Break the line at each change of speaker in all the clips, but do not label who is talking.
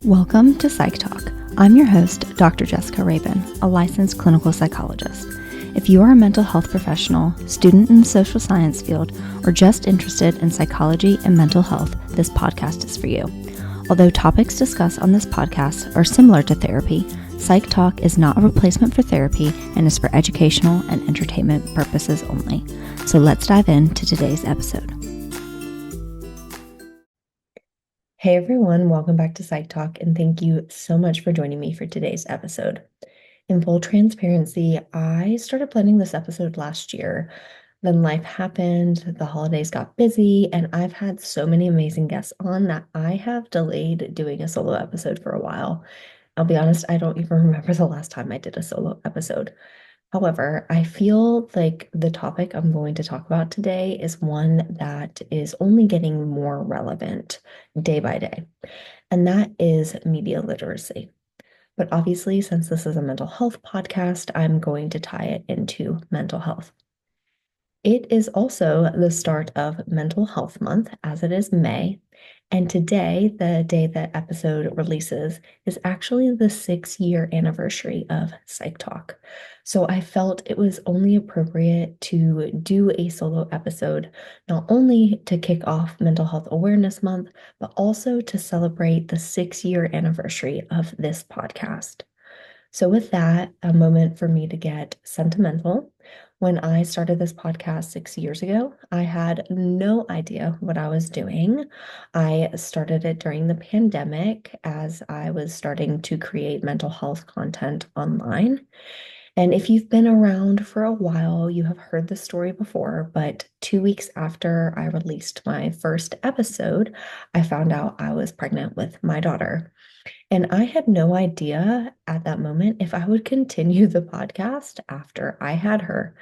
Welcome to Psych Talk. I'm your host, Dr. Jessica Rabin, a licensed clinical psychologist. If you are a mental health professional, student in the social science field, or just interested in psychology and mental health, this podcast is for you. Although topics discussed on this podcast are similar to therapy, Psych Talk is not a replacement for therapy and is for educational and entertainment purposes only. So let's dive into today's episode. Hey everyone, welcome back to Psych Talk, and thank you so much for joining me for today's episode. In full transparency, I started planning this episode last year. Then life happened, the holidays got busy, and I've had so many amazing guests on that I have delayed doing a solo episode for a while. I'll be honest, I don't even remember the last time I did a solo episode. However, I feel like the topic I'm going to talk about today is one that is only getting more relevant day by day, and that is media literacy. But obviously, since this is a mental health podcast, I'm going to tie it into mental health. It is also the start of Mental Health Month, as it is May. And today, the day that episode releases, is actually the 6-year anniversary of Psych Talk. So I felt it was only appropriate to do a solo episode, not only to kick off Mental Health Awareness Month, but also to celebrate the 6-year anniversary of this podcast. So with that, a moment for me to get sentimental. When I started this podcast 6 years ago, I had no idea what I was doing. I started it during the pandemic as I was starting to create mental health content online. And if you've been around for a while, you have heard the story before, but 2 weeks after I released my first episode, I found out I was pregnant with my daughter. And I had no idea at that moment if I would continue the podcast after I had her.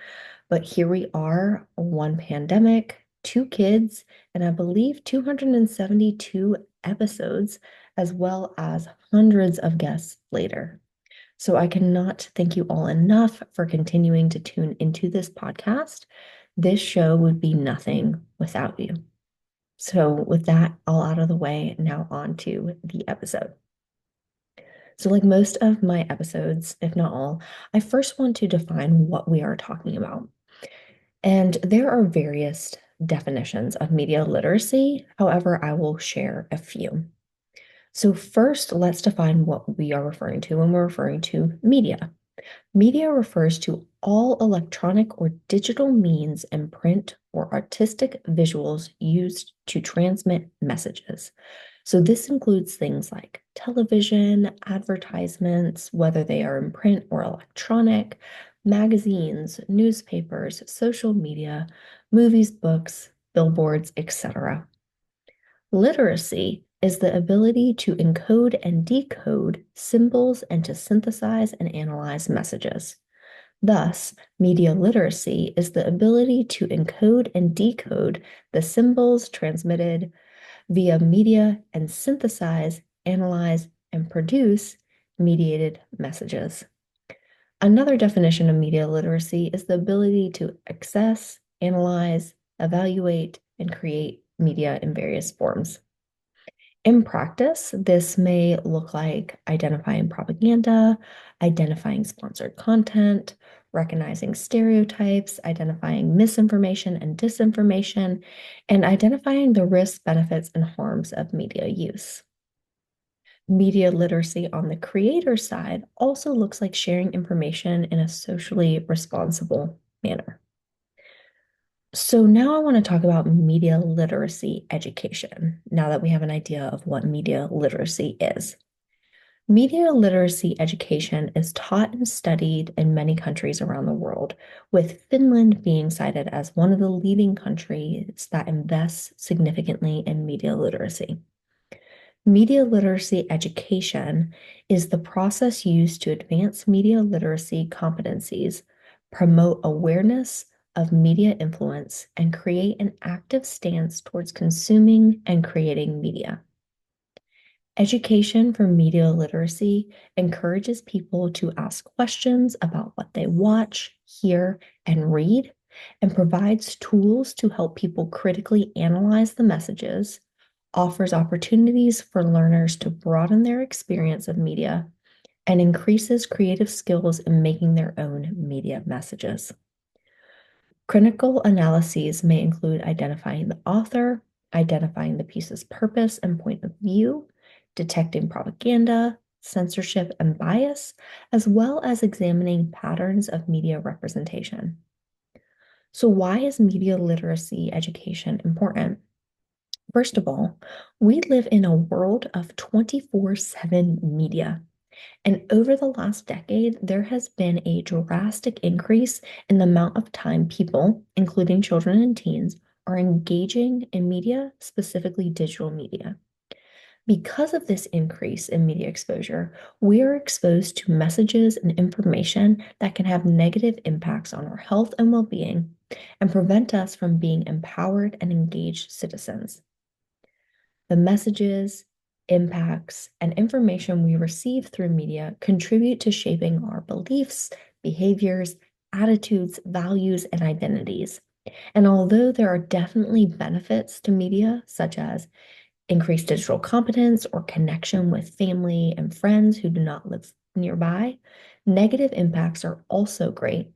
But here we are, one pandemic, 2 kids, and I believe 272 episodes, as well as hundreds of guests later. So I cannot thank you all enough for continuing to tune into this podcast. This show would be nothing without you. So with that all out of the way, now on to the episode. So like most of my episodes, if not all, I first want to define what we are talking about. And there are various definitions of media literacy. However, I will share a few. So first, let's define what we are referring to when we're referring to media. Media refers to all electronic or digital means in print or artistic visuals used to transmit messages. So this includes things like television, advertisements, whether they are in print or electronic, magazines, newspapers, social media, movies, books, billboards, etc. Literacy is the ability to encode and decode symbols and to synthesize and analyze messages. Thus, media literacy is the ability to encode and decode the symbols transmitted via media and synthesize, analyze, and produce mediated messages. Another definition of media literacy is the ability to access, analyze, evaluate, and create media in various forms. In practice, this may look like identifying propaganda, identifying sponsored content, recognizing stereotypes, identifying misinformation and disinformation, and identifying the risks, benefits, and harms of media use. Media literacy on the creator side also looks like sharing information in a socially responsible manner. So now I want to talk about media literacy education, now that we have an idea of what media literacy is. Media literacy education is taught and studied in many countries around the world, with Finland being cited as one of the leading countries that invests significantly in media literacy. Media literacy education is the process used to advance media literacy competencies, promote awareness of media influence, and create an active stance towards consuming and creating media. Education for media literacy encourages people to ask questions about what they watch, hear, and read, and provides tools to help people critically analyze the messages, offers opportunities for learners to broaden their experience of media, and increases creative skills in making their own media messages. Critical analyses may include identifying the author, identifying the piece's purpose and point of view, detecting propaganda, censorship, and bias, as well as examining patterns of media representation. So, why is media literacy education important? First of all, we live in a world of 24/7 media. And over the last decade, there has been a drastic increase in the amount of time people, including children and teens, are engaging in media, specifically digital media. Because of this increase in media exposure, we are exposed to messages and information that can have negative impacts on our health and well being and prevent us from being empowered and engaged citizens. The messages, impacts, and information we receive through media contribute to shaping our beliefs, behaviors, attitudes, values, and identities. And although there are definitely benefits to media, such as increased digital competence or connection with family and friends who do not live nearby, negative impacts are also great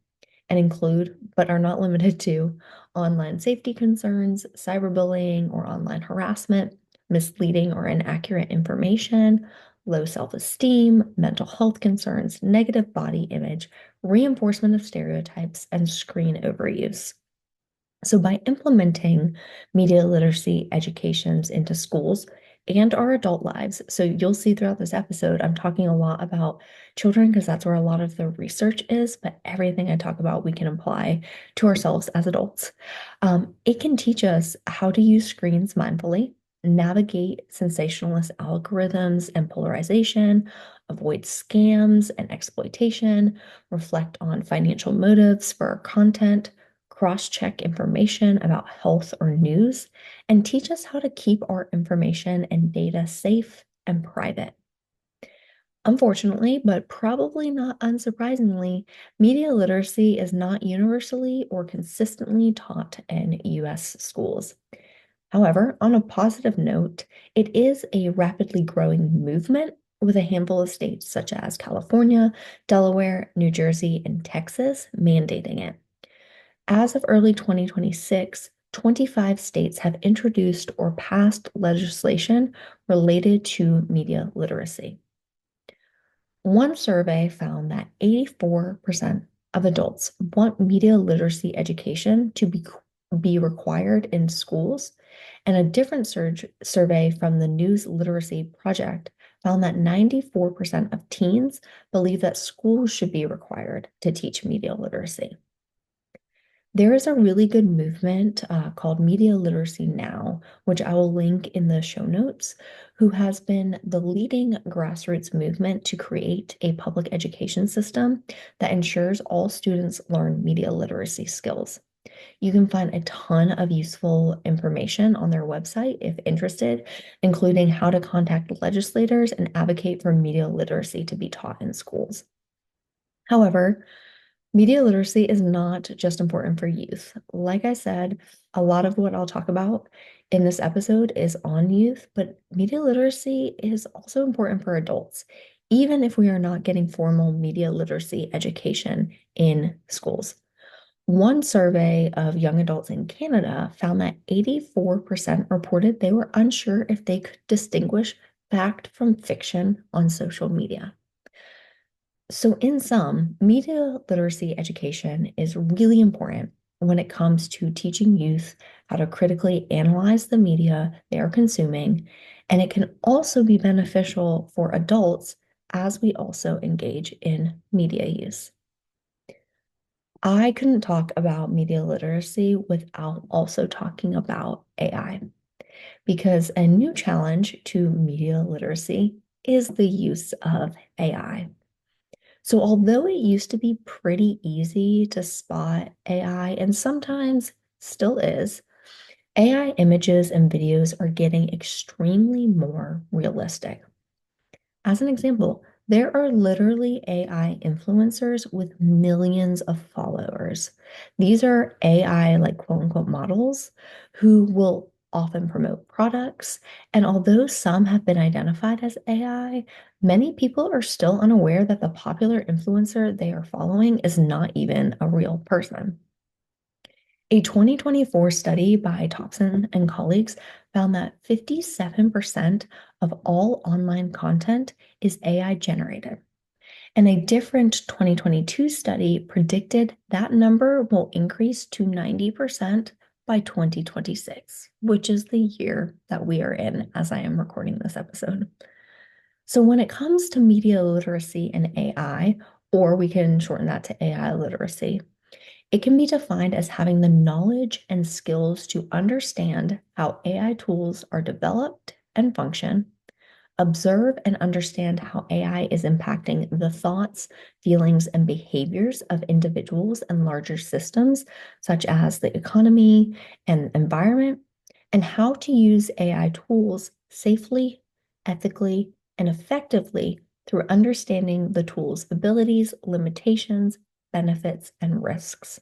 and include, but are not limited to, online safety concerns, cyberbullying or online harassment, misleading or inaccurate information, low self-esteem, mental health concerns, negative body image, reinforcement of stereotypes, and screen overuse. So, by implementing media literacy educations into schools and our adult lives, so you'll see throughout this episode, I'm talking a lot about children because that's where a lot of the research is, but everything I talk about we can apply to ourselves as adults. It can teach us how to use screens mindfully, navigate sensationalist algorithms and polarization, avoid scams and exploitation, reflect on financial motives for our content, cross-check information about health or news, and teach us how to keep our information and data safe and private. Unfortunately, but probably not unsurprisingly, media literacy is not universally or consistently taught in US schools. However, on a positive note, it is a rapidly growing movement with a handful of states such as California, Delaware, New Jersey, and Texas mandating it. As of early 2026, 25 states have introduced or passed legislation related to media literacy. One survey found that 84% of adults want media literacy education to be required in schools, and a different survey from the News Literacy Project found that 94% of teens believe that schools should be required to teach media literacy. There is a really good movement called Media Literacy Now, which I will link in the show notes, who has been the leading grassroots movement to create a public education system that ensures all students learn media literacy skills. You can find a ton of useful information on their website if interested, including how to contact legislators and advocate for media literacy to be taught in schools. However, media literacy is not just important for youth. Like I said, a lot of what I'll talk about in this episode is on youth, but media literacy is also important for adults, even if we are not getting formal media literacy education in schools. One survey of young adults in Canada found that 84% reported they were unsure if they could distinguish fact from fiction on social media. So, in sum, media literacy education is really important when it comes to teaching youth how to critically analyze the media they are consuming, and it can also be beneficial for adults as we also engage in media use. I couldn't talk about media literacy without also talking about AI, because a new challenge to media literacy is the use of AI. So, although it used to be pretty easy to spot AI, and sometimes still is, AI images and videos are getting extremely more realistic. As an example, there are literally AI influencers with millions of followers. These are AI, like quote unquote, models who will often promote products. And although some have been identified as AI, many people are still unaware that the popular influencer they are following is not even a real person. A 2024 study by Thompson and colleagues found that 57% of all online content is AI generated. And a different 2022 study predicted that number will increase to 90% by 2026, which is the year that we are in as I am recording this episode. So, when it comes to media literacy and AI, or we can shorten that to AI literacy, it can be defined as having the knowledge and skills to understand how AI tools are developed and function, observe and understand how AI is impacting the thoughts, feelings, and behaviors of individuals and larger systems, such as the economy and environment, and how to use AI tools safely, ethically, and effectively through understanding the tool's abilities, limitations, benefits, and risks.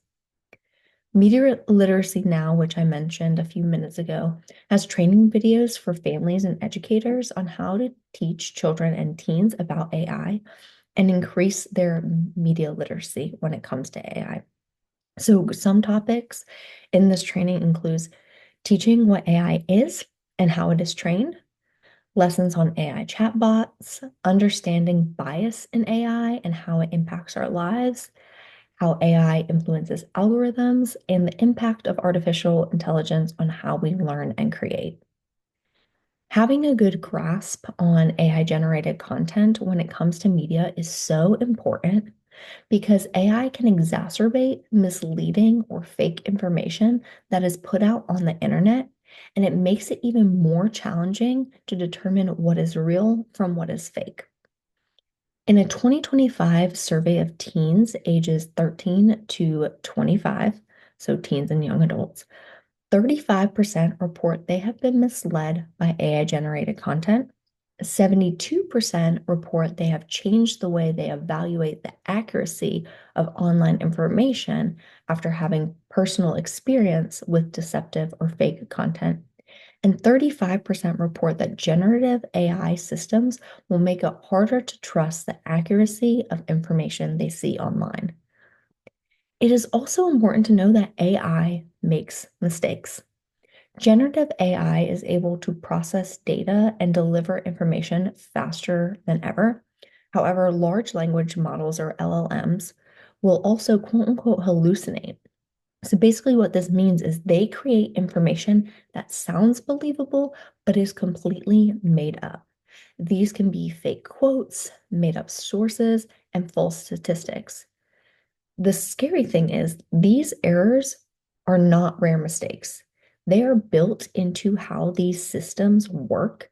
Media Literacy Now, which I mentioned a few minutes ago, has training videos for families and educators on how to teach children and teens about AI and increase their media literacy when it comes to AI. So some topics in this training includes teaching what AI is and how it is trained, lessons on AI chatbots, understanding bias in AI and how it impacts our lives, how AI influences algorithms, and the impact of artificial intelligence on how we learn and create. Having a good grasp on AI generated content when it comes to media is so important because AI can exacerbate misleading or fake information that is put out on the internet, and it makes it even more challenging to determine what is real from what is fake. In a 2025 survey of teens ages 13 to 25, so teens and young adults, 35% report they have been misled by AI generated content. 72% report they have changed the way they evaluate the accuracy of online information after having personal experience with deceptive or fake content. And 35% report that generative AI systems will make it harder to trust the accuracy of information they see online. It is also important to know that AI makes mistakes. Generative AI is able to process data and deliver information faster than ever. However, large language models or LLMs will also quote unquote hallucinate. So basically, what this means is they create information that sounds believable, but is completely made up. These can be fake quotes, made up sources, and false statistics. The scary thing is, these errors are not rare mistakes. They are built into how these systems work.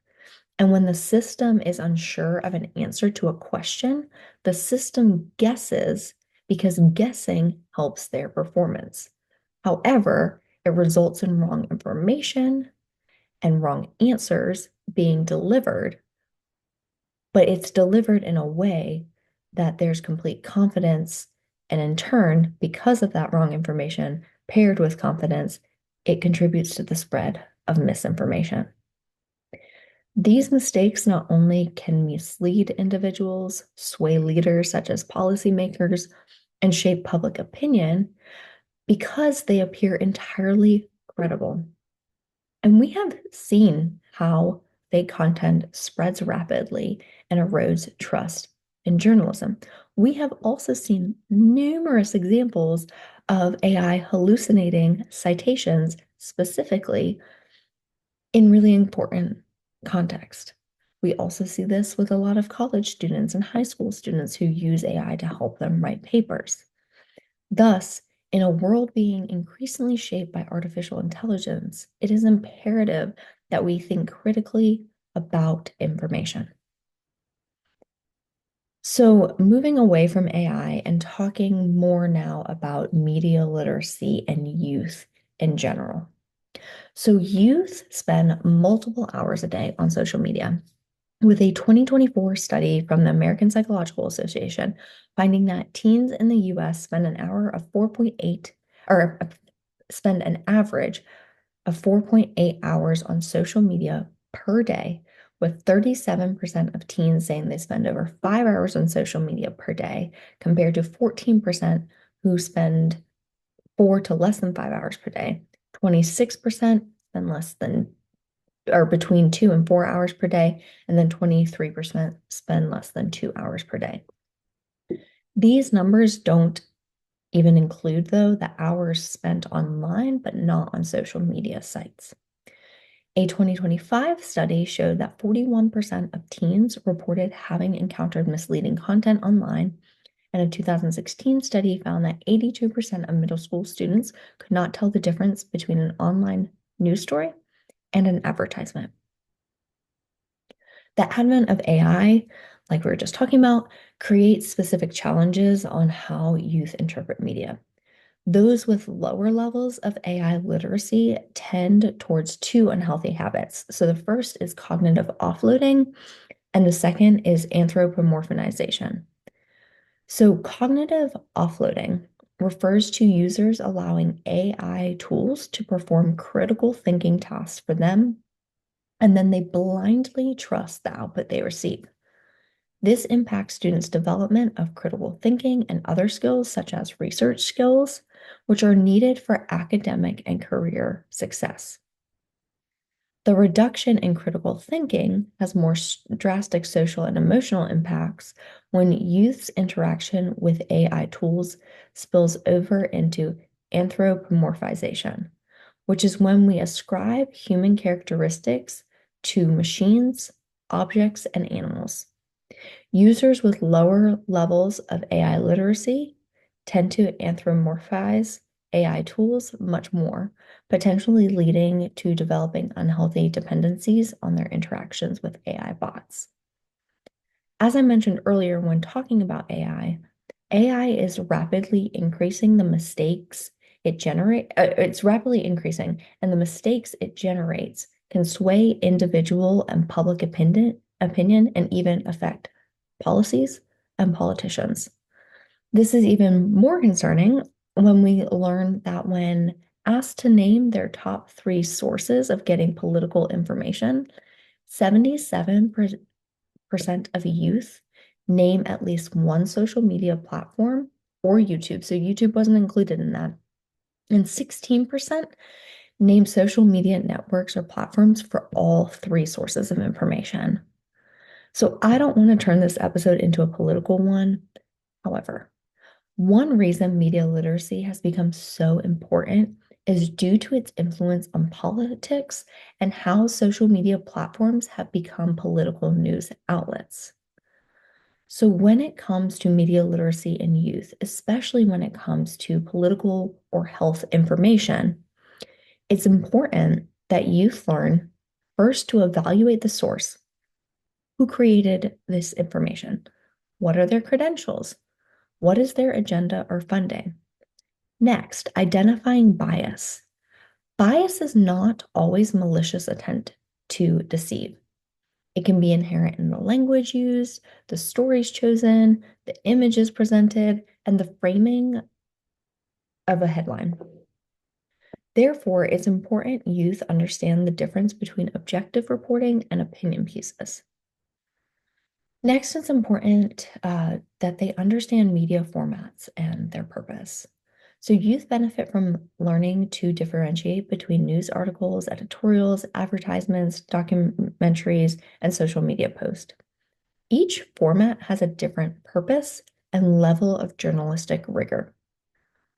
And when the system is unsure of an answer to a question, the system guesses because guessing helps their performance. However, it results in wrong information and wrong answers being delivered, but it's delivered in a way that there's complete confidence. And in turn, because of that wrong information paired with confidence, it contributes to the spread of misinformation. These mistakes not only can mislead individuals, sway leaders such as policymakers, and shape public opinion because they appear entirely credible. And we have seen how fake content spreads rapidly and erodes trust in journalism. We have also seen numerous examples of AI hallucinating citations specifically in really important context. We also see this with a lot of college students and high school students who use AI to help them write papers. Thus, in a world being increasingly shaped by artificial intelligence, it is imperative that we think critically about information. So, moving away from AI and talking more now about media literacy and youth in general. So, youth spend multiple hours a day on social media, with a 2024 study from the American Psychological Association finding that teens in the US spend an average of 4.8 hours on social media per day, with 37% of teens saying they spend over 5 hours on social media per day, compared to 14% who spend 4 to less than 5 hours per day. 26% spend less than or between 2 and 4 hours per day, and then 23% spend less than 2 hours per day. These numbers don't even include, though, the hours spent online, but not on social media sites. A 2025 study showed that 41% of teens reported having encountered misleading content online, and a 2016 study found that 82% of middle school students could not tell the difference between an online news story and an advertisement. The advent of AI, like we were just talking about, creates specific challenges on how youth interpret media. Those with lower levels of AI literacy tend towards two unhealthy habits. So the first is cognitive offloading, and the second is anthropomorphization. So cognitive offloading refers to users allowing AI tools to perform critical thinking tasks for them, and then they blindly trust the output they receive. This impacts students' development of critical thinking and other skills, such as research skills, which are needed for academic and career success. The reduction in critical thinking has more drastic social and emotional impacts when youth's interaction with AI tools spills over into anthropomorphization, which is when we ascribe human characteristics to machines, objects, and animals. Users with lower levels of AI literacy tend to anthropomorphize AI tools much more, potentially leading to developing unhealthy dependencies on their interactions with AI bots. As I mentioned earlier when talking about AI is rapidly increasing the mistakes it generates. It's rapidly increasing, and the mistakes it generates can sway individual and public opinion and even affect policies and politicians. This is even more concerning when we learn that when asked to name their top three sources of getting political information, 77% of youth name at least one social media platform or YouTube. So YouTube wasn't included in that. And 16% name social media networks or platforms for all three sources of information. So I don't want to turn this episode into a political one. However, one reason media literacy has become so important is due to its influence on politics and how social media platforms have become political news outlets. So when it comes to media literacy in youth, especially when it comes to political or health information, it's important that youth learn first to evaluate the source. Who created this information? What are their credentials? What is their agenda or funding? Next, identifying bias. Bias is not always malicious intent to deceive. It can be inherent in the language used, the stories chosen, the images presented, and the framing of a headline. Therefore, it's important youth understand the difference between objective reporting and opinion pieces. Next, it's important that they understand media formats and their purpose. So youth benefit from learning to differentiate between news articles, editorials, advertisements, documentaries, and social media posts. Each format has a different purpose and level of journalistic rigor.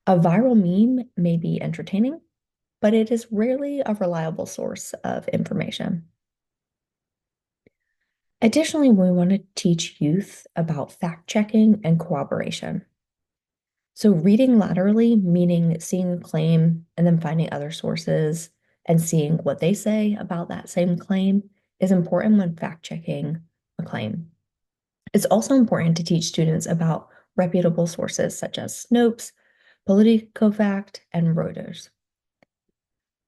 A viral meme may be entertaining, but it is rarely a reliable source of information. Additionally, we want to teach youth about fact-checking and corroboration. So reading laterally, meaning seeing a claim and then finding other sources and seeing what they say about that same claim is important when fact-checking a claim. It's also important to teach students about reputable sources such as Snopes, PoliticoFact, and Reuters.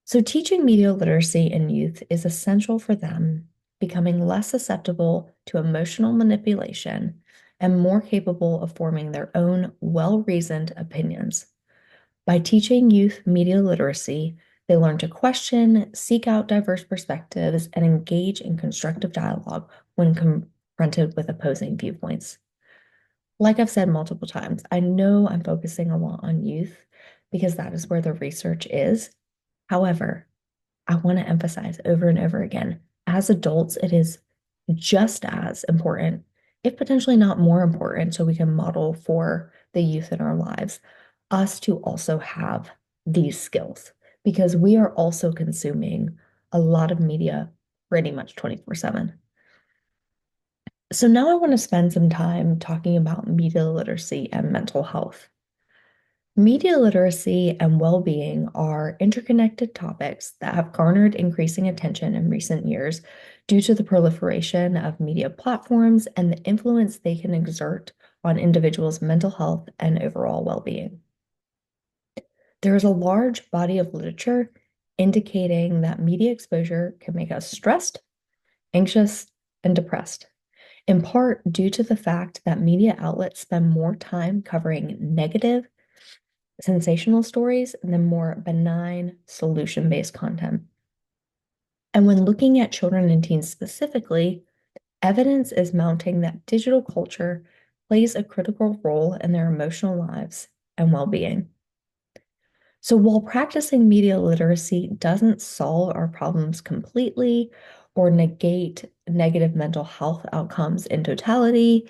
So teaching media literacy in youth is essential for them becoming less susceptible to emotional manipulation and more capable of forming their own well-reasoned opinions. By teaching youth media literacy, They learn to question, seek out diverse perspectives, and engage in constructive dialogue when confronted with opposing viewpoints. Like I've said multiple times, I know I'm focusing a lot on youth because that is where the research is. However, I want to emphasize over and over again, as adults, it is just as important, if potentially not more important, so we can model for the youth in our lives, us to also have these skills because we are also consuming a lot of media pretty much 24/7. So now I want to spend some time talking about media literacy and mental health. Media literacy and well-being are interconnected topics that have garnered increasing attention in recent years due to the proliferation of media platforms and the influence they can exert on individuals' mental health and overall well-being. There is a large body of literature indicating that media exposure can make us stressed, anxious, and depressed, in part due to the fact that media outlets spend more time covering negative, sensational stories than more benign, solution-based content. And when looking at children and teens specifically, evidence is mounting that digital culture plays a critical role in their emotional lives and well-being. So while practicing media literacy doesn't solve our problems completely or negate negative mental health outcomes in totality,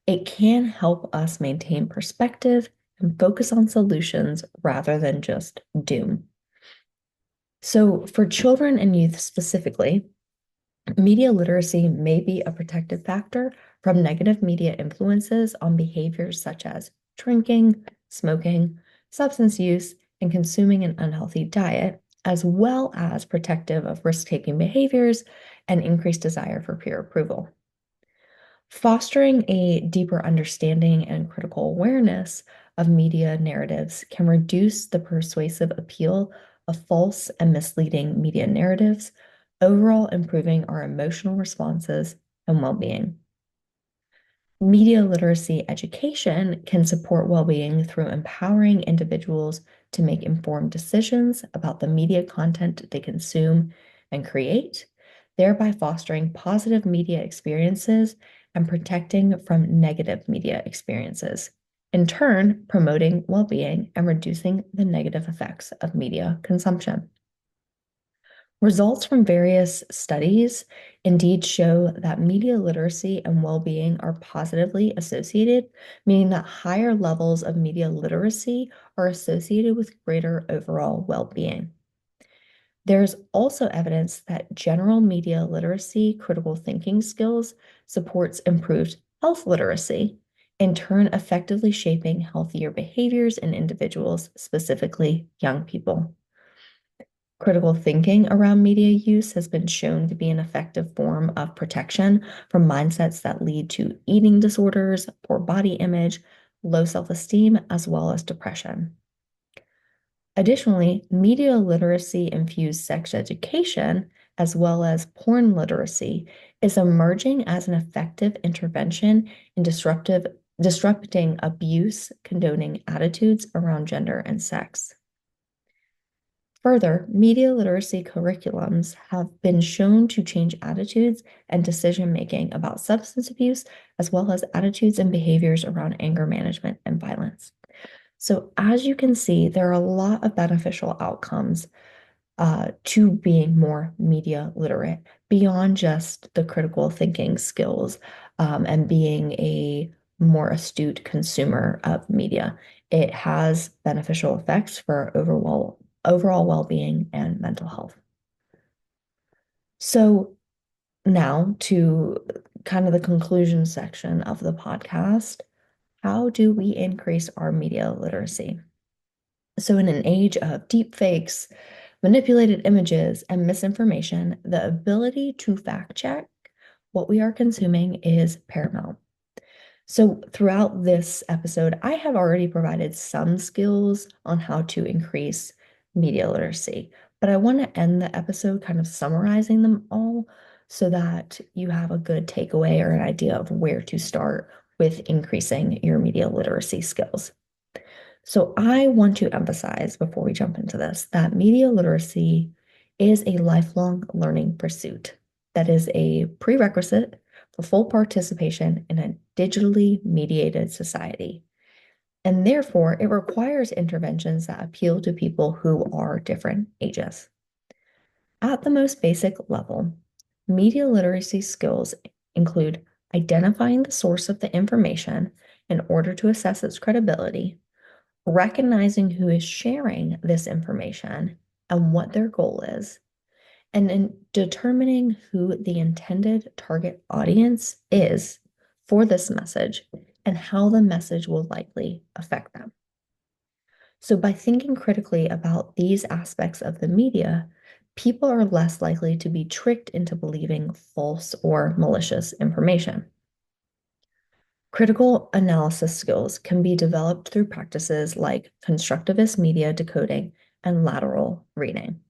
it can help us maintain perspective and focus on solutions rather than just doom. So for children and youth specifically, media literacy may be a protective factor from negative media influences on behaviors such as drinking, smoking, substance use, and consuming an unhealthy diet, as well as protective of risk-taking behaviors and increased desire for peer approval. Fostering a deeper understanding and critical awareness of media narratives can reduce the persuasive appeal of false and misleading media narratives, overall improving our emotional responses and well-being. Media literacy education can support well-being through empowering individuals to make informed decisions about the media content they consume and create, thereby fostering positive media experiences and protecting from negative media experiences, in turn, promoting well-being and reducing the negative effects of media consumption. Results from various studies indeed show that media literacy and well-being are positively associated, meaning that higher levels of media literacy are associated with greater overall well-being. There's also evidence that general media literacy, critical thinking skills supports improved health literacy, in turn effectively shaping healthier behaviors in individuals, specifically young people. Critical thinking around media use has been shown to be an effective form of protection from mindsets that lead to eating disorders, poor body image, low self-esteem, as well as depression. Additionally, media literacy infused sex education, as well as porn literacy, is emerging as an effective intervention in disrupting abuse, condoning attitudes around gender and sex. Further, media literacy curriculums have been shown to change attitudes and decision-making about substance abuse, as well as attitudes and behaviors around anger management and violence. So as you can see, there are a lot of beneficial outcomes to being more media literate beyond just the critical thinking skills and being a more astute consumer of media. It has beneficial effects for overall well-being and mental health. So now to kind of the conclusion section of the podcast, how do we increase our media literacy? So in an age of deep fakes, manipulated images, and misinformation, the ability to fact check what we are consuming is paramount. So throughout this episode, I have already provided some skills on how to increase media literacy, but I want to end the episode kind of summarizing them all so that you have a good takeaway or an idea of where to start with increasing your media literacy skills. So I want to emphasize before we jump into this that media literacy is a lifelong learning pursuit that is a prerequisite for full participation in a digitally mediated society. And therefore, it requires interventions that appeal to people who are different ages. At the most basic level, media literacy skills include identifying the source of the information in order to assess its credibility, recognizing who is sharing this information and what their goal is, and in determining who the intended target audience is for this message and how the message will likely affect them. So, by thinking critically about these aspects of the media, people are less likely to be tricked into believing false or malicious information. Critical analysis skills can be developed through practices like constructivist media decoding and lateral reading.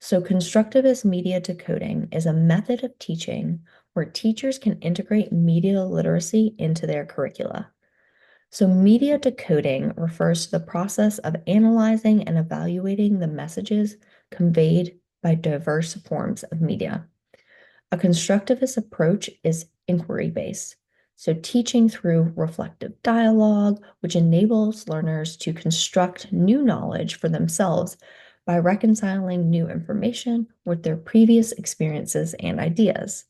So, constructivist media decoding is a method of teaching where teachers can integrate media literacy into their curricula. So, media decoding refers to the process of analyzing and evaluating the messages conveyed by diverse forms of media. A constructivist approach is inquiry-based, so teaching through reflective dialogue, which enables learners to construct new knowledge for themselves by reconciling new information with their previous experiences and ideas.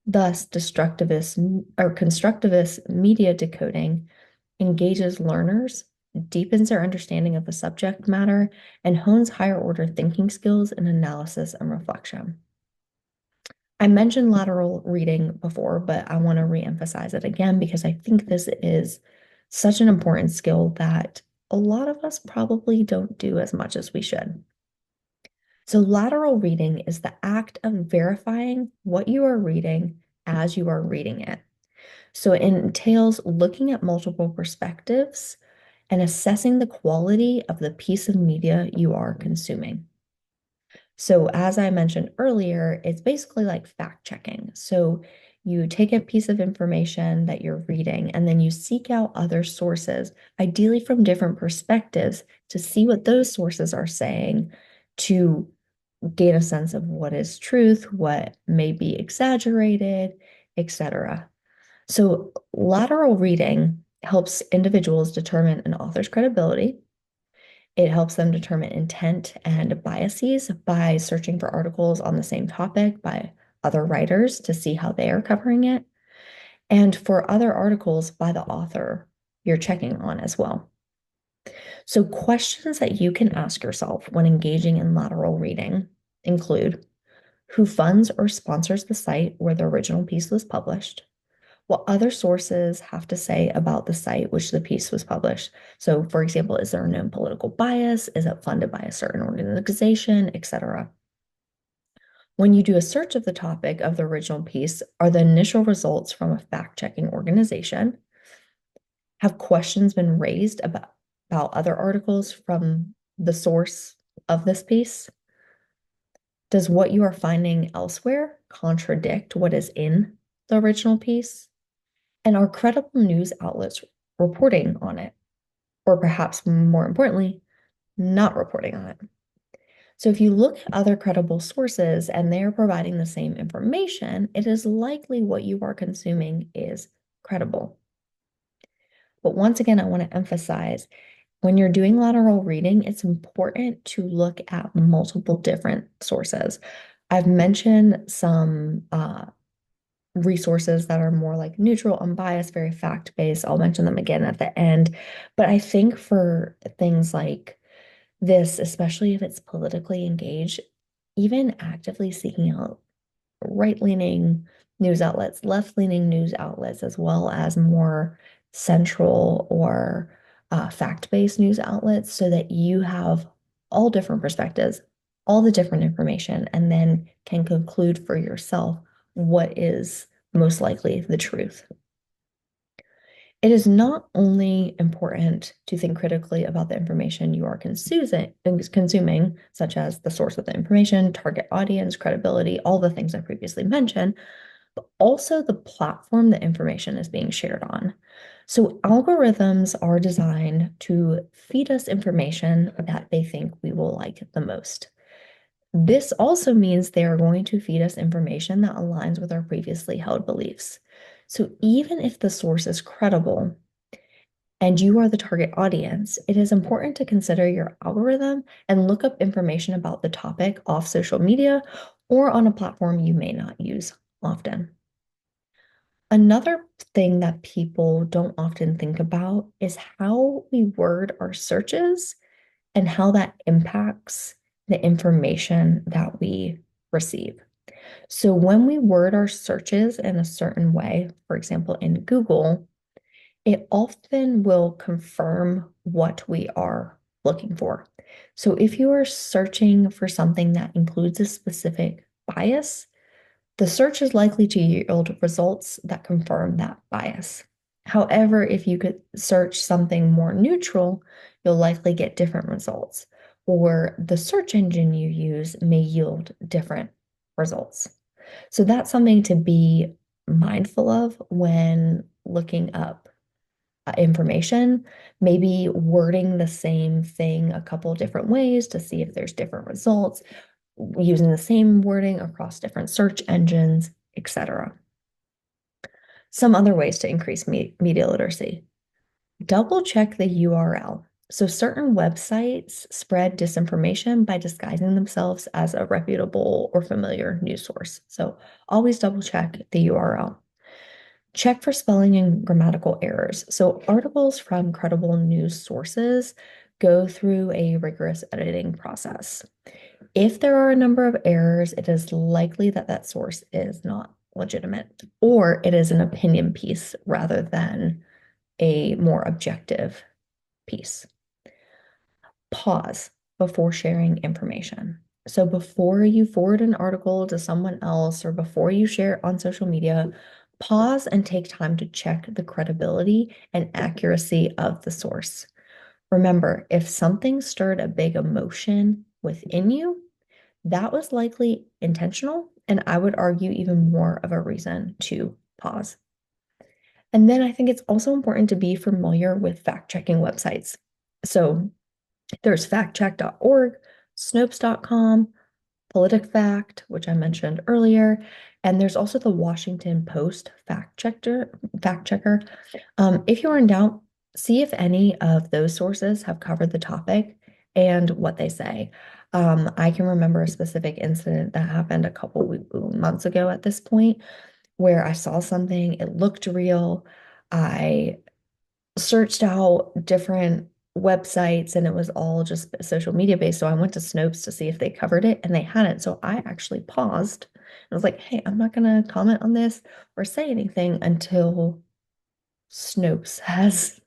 Thus, destructivist or constructivist media decoding engages learners, deepens their understanding of the subject matter, and hones higher order thinking skills in analysis and reflection. I mentioned lateral reading before, but I want to reemphasize it again because I think this is such an important skill that a lot of us probably don't do as much as we should. So, lateral reading is the act of verifying what you are reading as you are reading it. So, it entails looking at multiple perspectives and assessing the quality of the piece of media you are consuming. So, as I mentioned earlier, it's basically like fact checking. So, you take a piece of information that you're reading and then you seek out other sources, ideally from different perspectives, to see what those sources are saying to gain a sense of what is truth, what may be exaggerated, etc. So, lateral reading helps individuals determine an author's credibility. It helps them determine intent and biases by searching for articles on the same topic by other writers to see how they are covering it, and for other articles by the author you're checking on as well. So, questions that you can ask yourself when engaging in lateral reading include who funds or sponsors the site where the original piece was published, what other sources have to say about the site which the piece was published. So, for example, is there a known political bias? Is it funded by a certain organization, etc.? When you do a search of the topic of the original piece, are the initial results from a fact-checking organization? Have questions been raised about other articles from the source of this piece? Does what you are finding elsewhere contradict what is in the original piece? And are credible news outlets reporting on it? Or perhaps more importantly, not reporting on it. So if you look at other credible sources and they're providing the same information, it is likely what you are consuming is credible. But once again, I want to emphasize when you're doing lateral reading, it's important to look at multiple different sources. I've mentioned some resources that are more like neutral, unbiased, very fact-based. I'll mention them again at the end. But I think for things like this, especially if it's politically engaged, even actively seeking out right-leaning news outlets, left-leaning news outlets, as well as more central or fact-based news outlets, so that you have all different perspectives, all the different information, and then can conclude for yourself what is most likely the truth. It is not only important to think critically about the information you are consuming, such as the source of the information, target audience, credibility, all the things I previously mentioned, but also the platform the information is being shared on. So algorithms are designed to feed us information that they think we will like the most. This also means they are going to feed us information that aligns with our previously held beliefs. So even if the source is credible and you are the target audience, it is important to consider your algorithm and look up information about the topic off social media or on a platform you may not use often. Another thing that people don't often think about is how we word our searches and how that impacts the information that we receive. So when we word our searches in a certain way, for example, in Google, it often will confirm what we are looking for. So if you are searching for something that includes a specific bias, the search is likely to yield results that confirm that bias. However, if you could search something more neutral, you'll likely get different results, or the search engine you use may yield different results. So that's something to be mindful of when looking up information, maybe wording the same thing a couple different ways to see if there's different results, using the same wording across different search engines, etc. Some other ways to increase media literacy. Double check the URL. So certain websites spread disinformation by disguising themselves as a reputable or familiar news source. So always double check the URL. Check for spelling and grammatical errors. So articles from credible news sources go through a rigorous editing process. If there are a number of errors, it is likely that that source is not legitimate, or it is an opinion piece rather than a more objective piece. Pause before sharing information. So before you forward an article to someone else or before you share it on social media, pause and take time to check the credibility and accuracy of the source. Remember, if something stirred a big emotion within you, that was likely intentional, and I would argue even more of a reason to pause. And then I think it's also important to be familiar with fact-checking websites. So there's factcheck.org, Snopes.com, PolitiFact, which I mentioned earlier, and there's also the Washington Post fact checker. If you're in doubt, see if any of those sources have covered the topic and what they say. I can remember a specific incident that happened a couple months ago at this point where I saw something, it looked real. I searched out different websites and it was all just social media based. So I went to Snopes to see if they covered it and they hadn't. So I actually paused and was like, hey, I'm not going to comment on this or say anything until Snopes has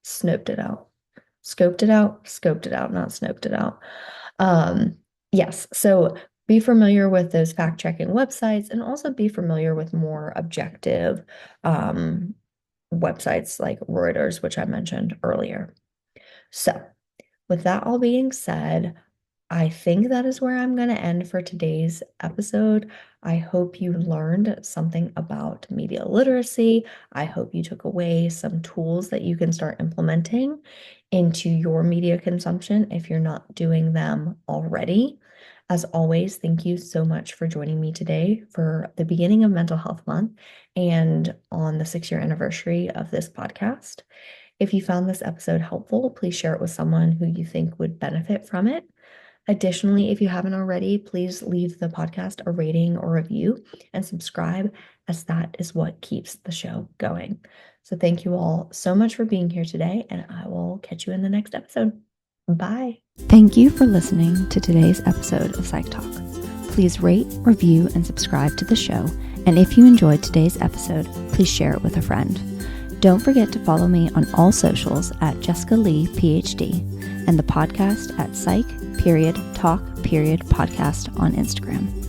snoped it out. Scoped it out, not snoped it out. Yes, so be familiar with those fact-checking websites and also be familiar with more objective websites like Reuters, which I mentioned earlier. So, with that all being said, I think that is where I'm going to end for today's episode. I hope you learned something about media literacy. I hope you took away some tools that you can start implementing into your media consumption if you're not doing them already. As always, thank you so much for joining me today for the beginning of Mental Health Month and on the 6-year anniversary of this podcast. If you found this episode helpful, please share it with someone who you think would benefit from it. Additionally, if you haven't already, please leave the podcast a rating or review and subscribe, as that is what keeps the show going. So thank you all so much for being here today, and I will catch you in the next episode. Bye.
Thank you for listening to today's episode of Psych Talk. Please rate, review, and subscribe to the show. And if you enjoyed today's episode, please share it with a friend. Don't forget to follow me on all socials at Jessica Lee, PhD, and the podcast at Psych Talk Podcast on Instagram.